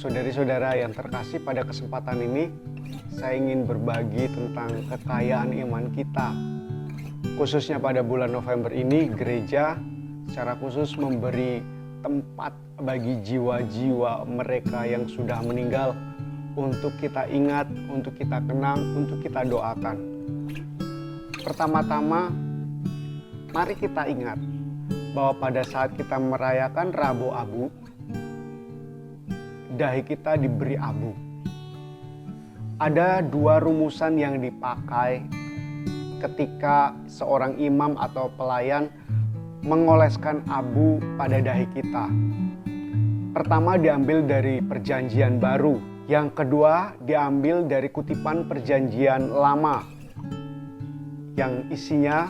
Saudari-saudara yang terkasih, pada kesempatan ini saya ingin berbagi tentang kekayaan iman kita. Khususnya pada bulan November ini, gereja secara khusus memberi tempat bagi jiwa-jiwa mereka yang sudah meninggal untuk kita ingat, untuk kita kenang, untuk kita doakan. Pertama-tama, mari kita ingat bahwa pada saat kita merayakan Rabu Abu, dahi kita diberi abu. Ada dua rumusan yang dipakai ketika seorang imam atau pelayan mengoleskan abu pada dahi kita. Pertama diambil dari Perjanjian Baru, yang kedua diambil dari kutipan Perjanjian Lama yang isinya,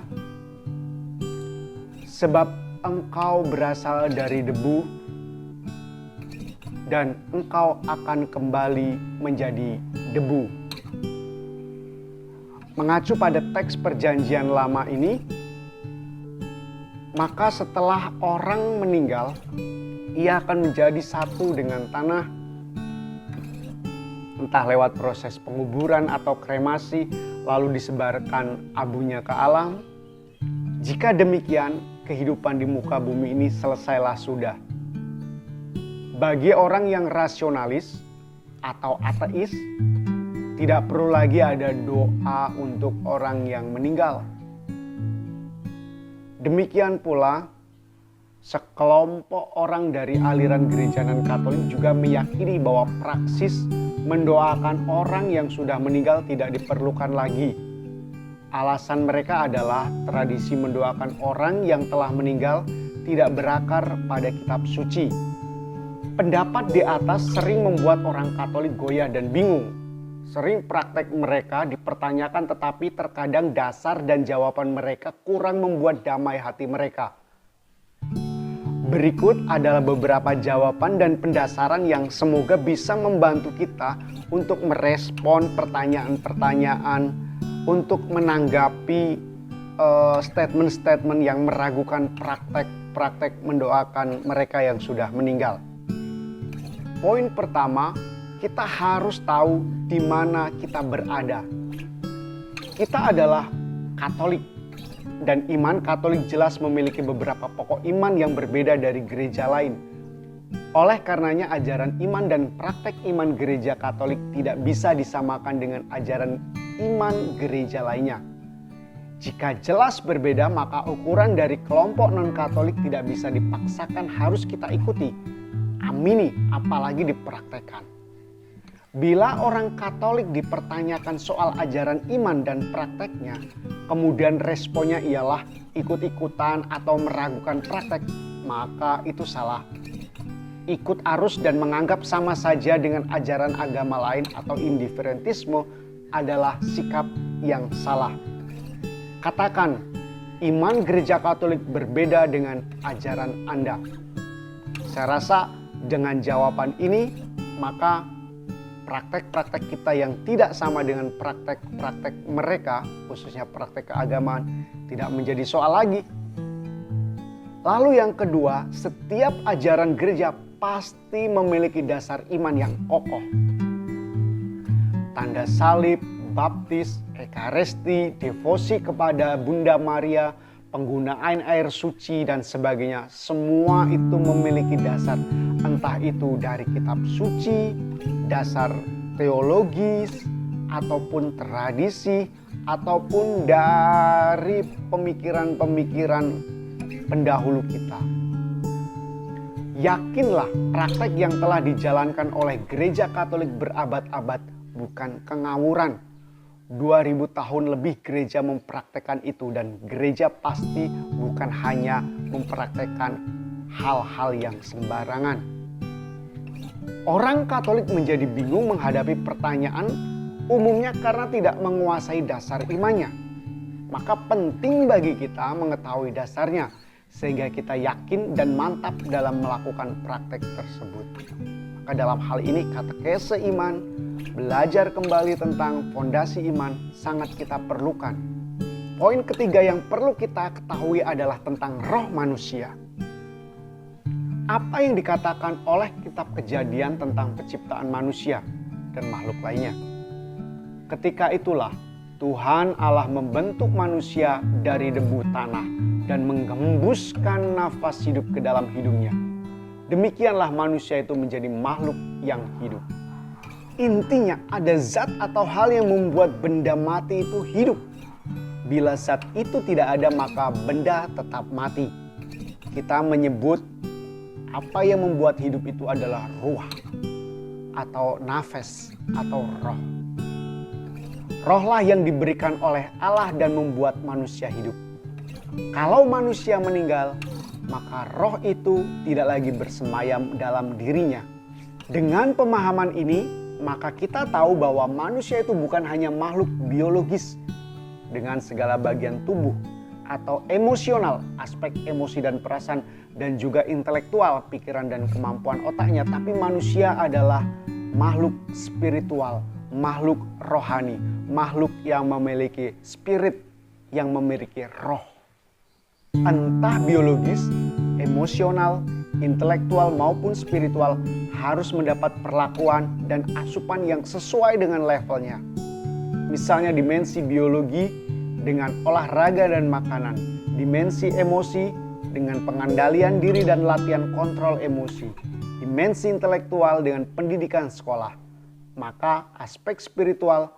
sebab engkau berasal dari debu dan engkau akan kembali menjadi debu. Mengacu pada teks Perjanjian Lama ini, maka setelah orang meninggal, ia akan menjadi satu dengan tanah, entah lewat proses penguburan atau kremasi, lalu disebarkan abunya ke alam. Jika demikian, kehidupan di muka bumi ini selesailah sudah. Bagi orang yang rasionalis atau ateis, tidak perlu lagi ada doa untuk orang yang meninggal. Demikian pula, sekelompok orang dari aliran gereja non-Katolik juga meyakini bahwa praksis mendoakan orang yang sudah meninggal tidak diperlukan lagi. Alasan mereka adalah tradisi mendoakan orang yang telah meninggal tidak berakar pada kitab suci. Pendapat di atas sering membuat orang Katolik goyah dan bingung. Sering praktek mereka dipertanyakan, tetapi terkadang dasar dan jawaban mereka kurang membuat damai hati mereka. Berikut adalah beberapa jawaban dan pendasaran yang semoga bisa membantu kita untuk merespon pertanyaan-pertanyaan, untuk menanggapi statement-statement yang meragukan praktek-praktek mendoakan mereka yang sudah meninggal. Poin pertama, kita harus tahu di mana kita berada. Kita adalah Katolik, dan iman Katolik jelas memiliki beberapa pokok iman yang berbeda dari gereja lain. Oleh karenanya, ajaran iman dan praktek iman gereja Katolik tidak bisa disamakan dengan ajaran iman gereja lainnya. Jika jelas berbeda, maka ukuran dari kelompok non-Katolik tidak bisa dipaksakan harus kita ikuti, amini, apalagi dipraktekkan. Bila orang Katolik dipertanyakan soal ajaran iman dan prakteknya, kemudian responnya ialah ikut-ikutan atau meragukan praktek, maka itu salah. Ikut arus dan menganggap sama saja dengan ajaran agama lain atau indiferentisme adalah sikap yang salah. Katakan, iman gereja Katolik berbeda dengan ajaran Anda. Saya rasa dengan jawaban ini, maka praktek-praktek kita yang tidak sama dengan praktek-praktek mereka, khususnya praktek keagamaan, tidak menjadi soal lagi. Lalu yang kedua, setiap ajaran gereja pasti memiliki dasar iman yang kokoh. Tanda salib, baptis, ekaristi, devosi kepada Bunda Maria, penggunaan air suci dan sebagainya, semua itu memiliki dasar, entah itu dari kitab suci, dasar teologis, ataupun tradisi, ataupun dari pemikiran-pemikiran pendahulu kita. Yakinlah, praktek yang telah dijalankan oleh gereja Katolik berabad-abad bukan kengawuran. 2000 tahun lebih gereja mempraktekkan itu, dan gereja pasti bukan hanya mempraktekkan hal-hal yang sembarangan. Orang Katolik menjadi bingung menghadapi pertanyaan umumnya karena tidak menguasai dasar imannya. Maka penting bagi kita mengetahui dasarnya sehingga kita yakin dan mantap dalam melakukan praktek tersebut. Maka dalam hal ini katekese iman, belajar kembali tentang fondasi iman sangat kita perlukan. Poin ketiga yang perlu kita ketahui adalah tentang roh manusia. Apa yang dikatakan oleh kitab kitab Kejadian tentang penciptaan manusia dan makhluk lainnya. Ketika itulah Tuhan Allah membentuk manusia dari debu tanah dan menggembuskan nafas hidup ke dalam hidungnya. Demikianlah manusia itu menjadi makhluk yang hidup. Intinya ada zat atau hal yang membuat benda mati itu hidup. Bila zat itu tidak ada maka benda tetap mati. Kita menyebut apa yang membuat hidup itu adalah ruh atau nafas atau roh. Rohlah yang diberikan oleh Allah dan membuat manusia hidup. Kalau manusia meninggal, maka roh itu tidak lagi bersemayam dalam dirinya. Dengan pemahaman ini, maka kita tahu bahwa manusia itu bukan hanya makhluk biologis dengan segala bagian tubuh atau emosional, aspek emosi dan perasaan, dan juga intelektual, pikiran dan kemampuan otaknya, tapi manusia adalah makhluk spiritual, makhluk rohani, makhluk yang memiliki spirit, yang memiliki roh. Entah biologis, emosional, intelektual maupun spiritual harus mendapat perlakuan dan asupan yang sesuai dengan levelnya. Misalnya dimensi biologi dengan olahraga dan makanan, dimensi emosi dengan pengandalian diri dan latihan kontrol emosi, dimensi intelektual dengan pendidikan sekolah. Maka aspek spiritual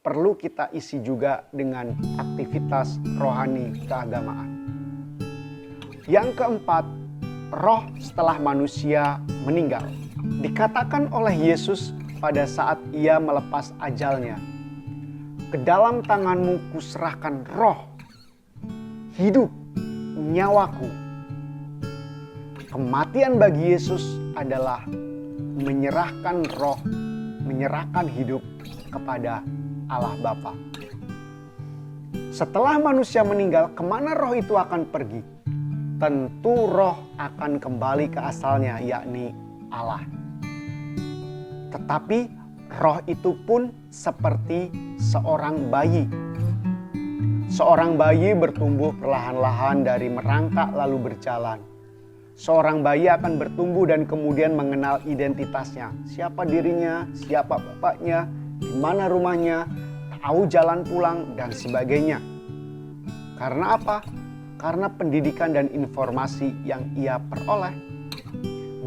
perlu kita isi juga dengan aktivitas rohani keagamaan. Yang keempat, roh setelah manusia meninggal. Dikatakan oleh Yesus pada saat ia melepas ajalnya, "Ke dalam tanganmu kuserahkan roh, hidup, nyawaku." Kematian bagi Yesus adalah menyerahkan roh, menyerahkan hidup kepada Allah Bapa. Setelah manusia meninggal, kemana roh itu akan pergi? Tentu roh akan kembali ke asalnya, yakni Allah. Tetapi roh itu pun seperti seorang bayi. Seorang bayi bertumbuh perlahan-lahan dari merangkak lalu berjalan. Seorang bayi akan bertumbuh dan kemudian mengenal identitasnya. Siapa dirinya, siapa bapaknya, di mana rumahnya, tahu jalan pulang, dan sebagainya. Karena apa? Karena pendidikan dan informasi yang ia peroleh.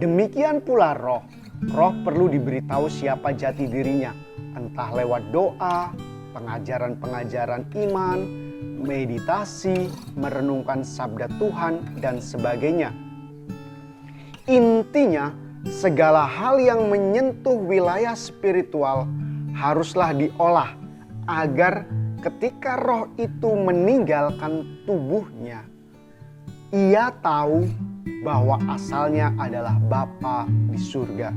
Demikian pula roh. Roh perlu diberitahu siapa jati dirinya, entah lewat doa, pengajaran-pengajaran iman, meditasi, merenungkan sabda Tuhan, dan sebagainya. Intinya, segala hal yang menyentuh wilayah spiritual haruslah diolah agar ketika roh itu meninggalkan tubuhnya, ia tahu bahwa asalnya adalah Bapa di surga.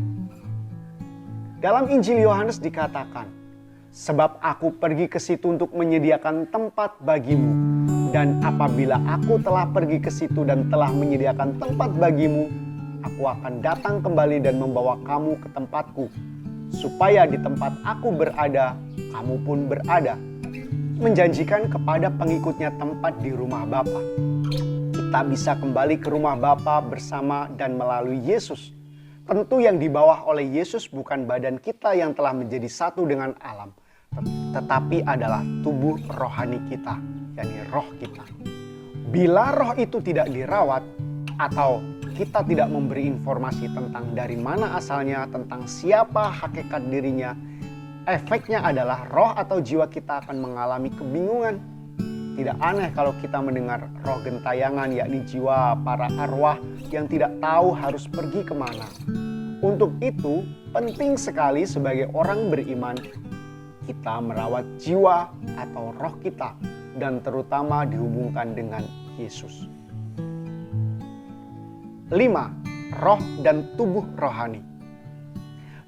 Dalam Injil Yohanes dikatakan, "Sebab aku pergi ke situ untuk menyediakan tempat bagimu. Dan apabila aku telah pergi ke situ dan telah menyediakan tempat bagimu, aku akan datang kembali dan membawa kamu ke tempatku, supaya di tempat aku berada, kamu pun berada." Menjanjikan kepada pengikutnya tempat di rumah Bapa. Kita bisa kembali ke rumah Bapa bersama dan melalui Yesus. Tentu yang dibawa oleh Yesus bukan badan kita yang telah menjadi satu dengan alam, tetapi adalah tubuh rohani kita, yakni roh kita. Bila roh itu tidak dirawat atau kita tidak memberi informasi tentang dari mana asalnya, tentang siapa hakikat dirinya, efeknya adalah roh atau jiwa kita akan mengalami kebingungan. Tidak aneh kalau kita mendengar roh gentayangan, yakni jiwa para arwah yang tidak tahu harus pergi kemana. Untuk itu penting sekali sebagai orang beriman kita merawat jiwa atau roh kita, dan terutama dihubungkan dengan Yesus. 5. Roh dan tubuh rohani.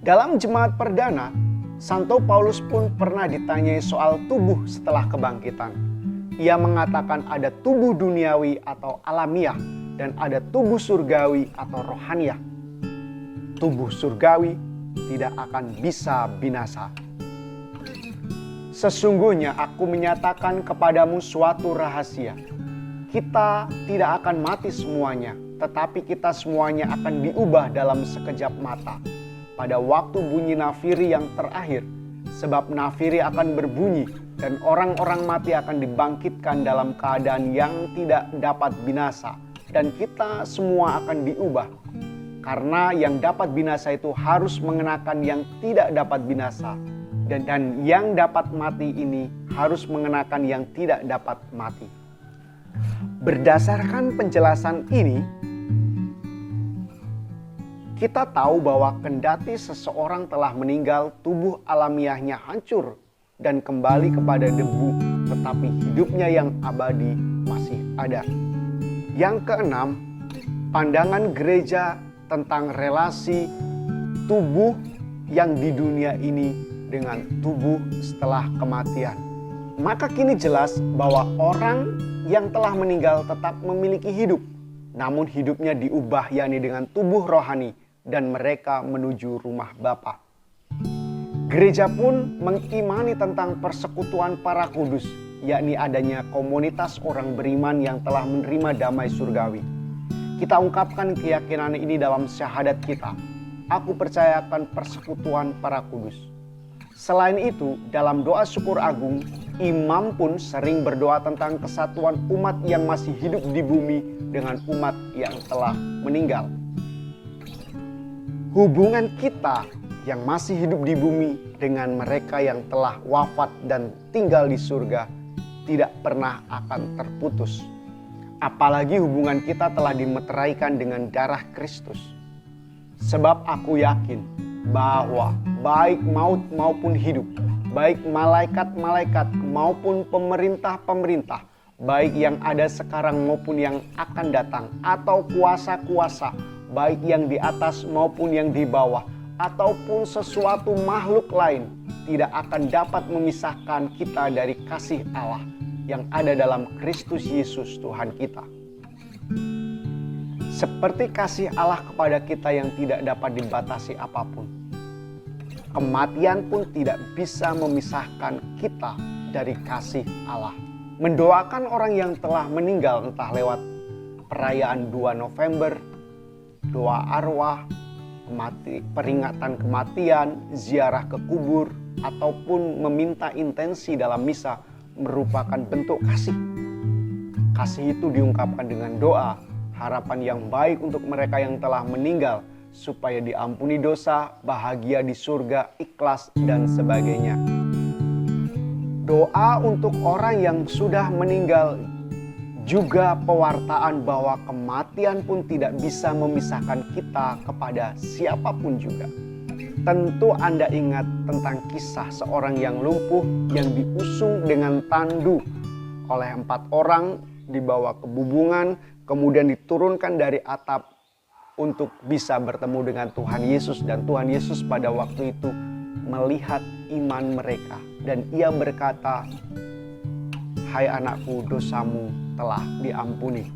Dalam jemaat perdana, Santo Paulus pun pernah ditanyai soal tubuh setelah kebangkitan. Ia mengatakan ada tubuh duniawi atau alamiah dan ada tubuh surgawi atau rohaniah. Tubuh surgawi tidak akan bisa binasa. "Sesungguhnya aku menyatakan kepadamu suatu rahasia. Kita tidak akan mati semuanya, tetapi kita semuanya akan diubah dalam sekejap mata. Pada waktu bunyi nafiri yang terakhir, sebab nafiri akan berbunyi dan orang-orang mati akan dibangkitkan dalam keadaan yang tidak dapat binasa. Dan kita semua akan diubah. Karena yang dapat binasa itu harus mengenakan yang tidak dapat binasa. Dan yang dapat mati ini harus mengenakan yang tidak dapat mati. Berdasarkan penjelasan ini, kita tahu bahwa kendati seseorang telah meninggal, tubuh alamiahnya hancur dan kembali kepada debu, tetapi hidupnya yang abadi masih ada. Yang keenam, pandangan gereja tentang relasi tubuh yang di dunia ini dengan tubuh setelah kematian. Maka kini jelas bahwa orang yang telah meninggal tetap memiliki hidup, namun hidupnya diubah yakni dengan tubuh rohani dan mereka menuju rumah Bapa. Gereja pun mengimani tentang persekutuan para kudus, yakni adanya komunitas orang beriman yang telah menerima damai surgawi. Kita ungkapkan keyakinan ini dalam syahadat kita. Aku percaya akan persekutuan para kudus. Selain itu, dalam doa syukur agung, imam pun sering berdoa tentang kesatuan umat yang masih hidup di bumi dengan umat yang telah meninggal. Hubungan kita yang masih hidup di bumi dengan mereka yang telah wafat dan tinggal di surga tidak pernah akan terputus. Apalagi hubungan kita telah dimeteraikan dengan darah Kristus. Sebab aku yakin bahwa baik maut maupun hidup, baik malaikat-malaikat maupun pemerintah-pemerintah, baik yang ada sekarang maupun yang akan datang, atau kuasa-kuasa, baik yang di atas maupun yang di bawah, ataupun sesuatu makhluk lain, tidak akan dapat memisahkan kita dari kasih Allah yang ada dalam Kristus Yesus Tuhan kita. Seperti kasih Allah kepada kita yang tidak dapat dibatasi apapun, kematian pun tidak bisa memisahkan kita dari kasih Allah. Mendoakan orang yang telah meninggal entah lewat perayaan 2 November, doa arwah, peringatan kematian, ziarah ke kubur, ataupun meminta intensi dalam misa merupakan bentuk kasih. Kasih itu diungkapkan dengan doa, harapan yang baik untuk mereka yang telah meninggal, supaya diampuni dosa, bahagia di surga, ikhlas, dan sebagainya. Doa untuk orang yang sudah meninggal juga pewartaan bahwa kematian pun tidak bisa memisahkan kita kepada siapapun juga. Tentu Anda ingat tentang kisah seorang yang lumpuh yang diusung dengan tandu oleh 4 orang, dibawa ke bubungan, kemudian diturunkan dari atap untuk bisa bertemu dengan Tuhan Yesus. Dan Tuhan Yesus pada waktu itu melihat iman mereka dan ia berkata, "Hai anakku, dosamu telah diampuni."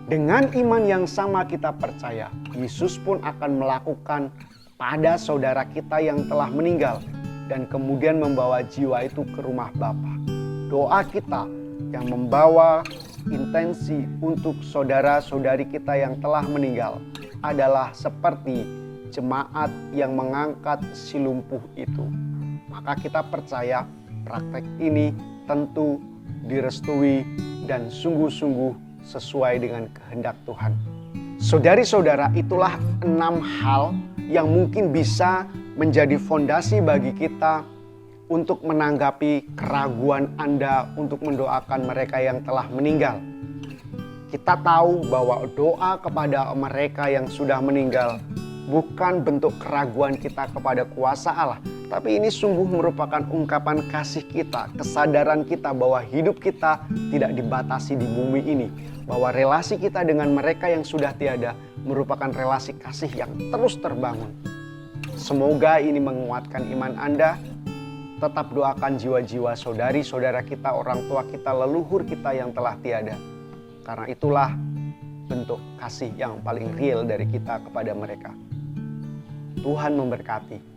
Dengan iman yang sama kita percaya, Yesus pun akan melakukan pada saudara kita yang telah meninggal dan kemudian membawa jiwa itu ke rumah Bapa. Doa kita yang membawa intensi untuk saudara-saudari kita yang telah meninggal adalah seperti jemaat yang mengangkat si lumpuh itu. Maka kita percaya praktek ini tentu direstui dan sungguh-sungguh sesuai dengan kehendak Tuhan. Saudari-saudara, itulah 6 hal yang mungkin bisa menjadi fondasi bagi kita untuk menanggapi keraguan Anda untuk mendoakan mereka yang telah meninggal. Kita tahu bahwa doa kepada mereka yang sudah meninggal bukan bentuk keraguan kita kepada kuasa Allah, tapi ini sungguh merupakan ungkapan kasih kita, kesadaran kita bahwa hidup kita tidak dibatasi di bumi ini, bahwa relasi kita dengan mereka yang sudah tiada merupakan relasi kasih yang terus terbangun. Semoga ini menguatkan iman Anda. Tetap doakan jiwa-jiwa saudari-saudara kita, orang tua kita, leluhur kita yang telah tiada. Karena itulah bentuk kasih yang paling real dari kita kepada mereka. Tuhan memberkati.